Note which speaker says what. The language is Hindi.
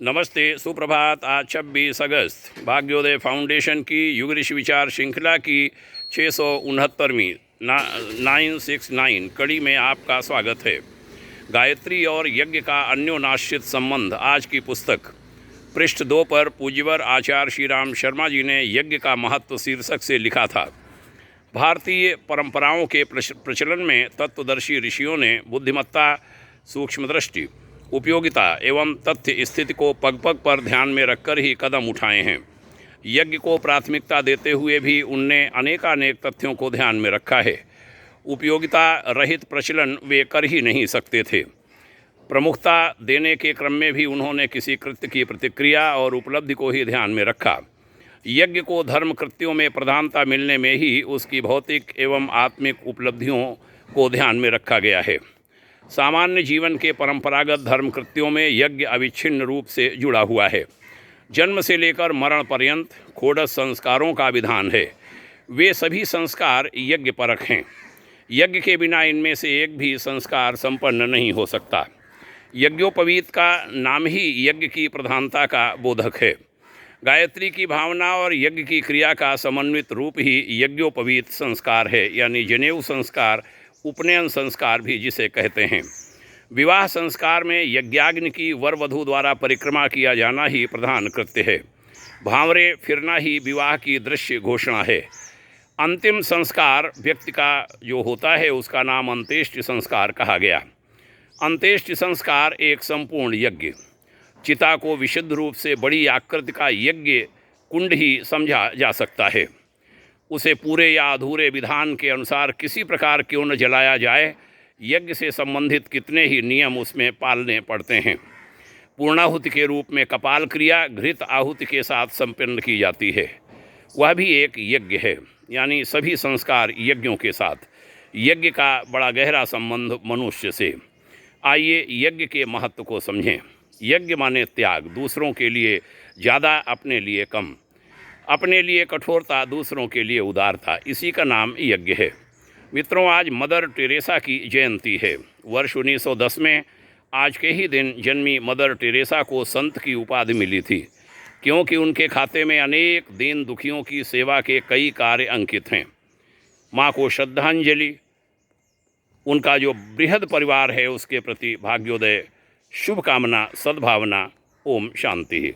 Speaker 1: नमस्ते, सुप्रभात। आज 26 अगस्त भाग्योदय फाउंडेशन की युग ऋषि विचार श्रृंखला की 669वीं 969 कड़ी में आपका स्वागत है। गायत्री और यज्ञ का अन्योनाश्रित संबंध आज की पुस्तक पृष्ठ 2 पर पूज्यवर आचार्य श्री राम शर्मा जी ने यज्ञ का महत्व शीर्षक से लिखा था। भारतीय परंपराओं के प्रचलन में तत्वदर्शी ऋषियों ने बुद्धिमत्ता, सूक्ष्मदृष्टि, उपयोगिता एवं तथ्य स्थिति को पग पग पर ध्यान में रखकर ही कदम उठाए हैं। यज्ञ को प्राथमिकता देते हुए भी उनने अनेकानेक तथ्यों को ध्यान में रखा है। उपयोगिता रहित प्रचलन वे कर ही नहीं सकते थे। प्रमुखता देने के क्रम में भी उन्होंने किसी कृत्य की प्रतिक्रिया और उपलब्धि को ही ध्यान में रखा। यज्ञ को धर्म कृत्यों में प्रधानता मिलने में ही उसकी भौतिक एवं आत्मिक उपलब्धियों को ध्यान में रखा गया है। सामान्य जीवन के परंपरागत धर्म कृत्यों में यज्ञ अविच्छिन्न रूप से जुड़ा हुआ है। जन्म से लेकर मरण पर्यंत खोड़स संस्कारों का विधान है। वे सभी संस्कार यज्ञ परक हैं। यज्ञ के बिना इनमें से एक भी संस्कार संपन्न नहीं हो सकता। यज्ञोपवीत का नाम ही यज्ञ की प्रधानता का बोधक है। गायत्री की भावना और यज्ञ की क्रिया का समन्वित रूप ही यज्ञोपवीत संस्कार है, यानी जनेऊ संस्कार, उपनयन संस्कार भी जिसे कहते हैं। विवाह संस्कार में यज्ञाग्नि की वर वधू द्वारा परिक्रमा किया जाना ही प्रधान कृत्य है। भांवरे फिरना ही विवाह की दृश्य घोषणा है। अंतिम संस्कार व्यक्ति का जो होता है उसका नाम अंत्येष्टि संस्कार कहा गया। अंत्येष्टि संस्कार एक संपूर्ण यज्ञ, चिता को विशुद्ध रूप से बड़ी आकृति का यज्ञ कुंड ही समझा जा सकता है। उसे पूरे या अधूरे विधान के अनुसार किसी प्रकार क्यों न जलाया जाए, यज्ञ से संबंधित कितने ही नियम उसमें पालने पड़ते हैं। पूर्णाहुति के रूप में कपाल क्रिया घृत आहुति के साथ संपन्न की जाती है। वह भी एक यज्ञ है, यानी सभी संस्कार यज्ञों के साथ। यज्ञ का बड़ा गहरा संबंध मनुष्य से। आइए यज्ञ के महत्व को समझें। यज्ञ माने त्याग, दूसरों के लिए ज़्यादा, अपने लिए कम। अपने लिए कठोरता, दूसरों के लिए उदारता, इसी का नाम यज्ञ है। मित्रों, आज मदर टेरेसा की जयंती है। वर्ष 1910 में आज के ही दिन जन्मी मदर टेरेसा को संत की उपाधि मिली थी, क्योंकि उनके खाते में अनेक दीन दुखियों की सेवा के कई कार्य अंकित हैं। माँ को श्रद्धांजलि, उनका जो बृहद परिवार है उसके प्रति भाग्योदय, शुभकामना, सद्भावना। ओम शांति।